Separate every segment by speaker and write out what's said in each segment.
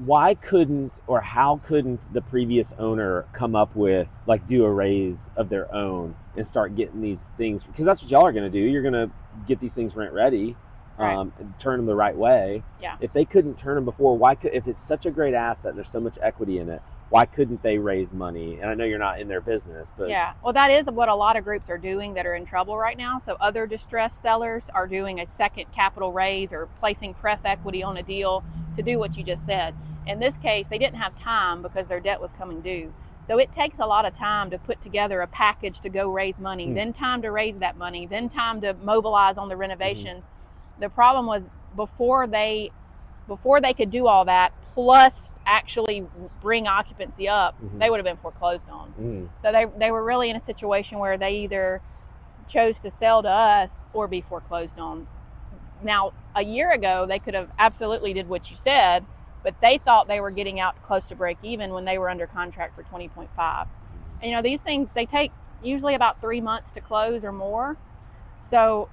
Speaker 1: why couldn't or how couldn't the previous owner come up with like do a raise of their own and start getting these things, because that's what y'all are going to do. You're going to get these things rent ready, and turn them the right way.
Speaker 2: Yeah.
Speaker 1: If they couldn't turn them before, why could, if it's such a great asset and there's so much equity in it, why couldn't they raise money? And I know you're not in their business, but
Speaker 2: yeah, well, that is what a lot of groups are doing that are in trouble right now. So other distressed sellers are doing a second capital raise or placing pref equity on a deal to do what you just said. In this case, they didn't have time because their debt was coming due. So it takes a lot of time to put together a package to go raise money, then time to raise that money, then time to mobilize on the renovations. The problem was before they could do all that, plus actually bring occupancy up, they would have been foreclosed on. So they were really in a situation where they either chose to sell to us or be foreclosed on. Now, a year ago, they could have absolutely did what you said, but they thought they were getting out close to break even when they were under contract for 20.5. And you know, these things, they take usually about 3 months to close or more. So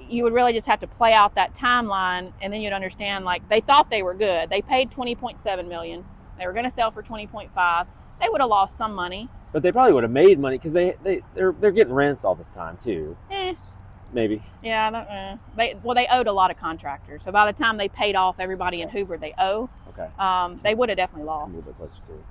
Speaker 2: you would really just have to play out that timeline, and then you'd understand, like, they thought they were good. They paid 20.7 million. They were going to sell for 20.5. They would have lost some money,
Speaker 1: but they probably would have made money because they're getting rents all this time too. Maybe.
Speaker 2: Yeah, they owed a lot of contractors. So by the time they paid off everybody in Hoover they owe,
Speaker 1: Okay.
Speaker 2: They would have definitely
Speaker 1: A
Speaker 2: lost.
Speaker 1: little bit closer to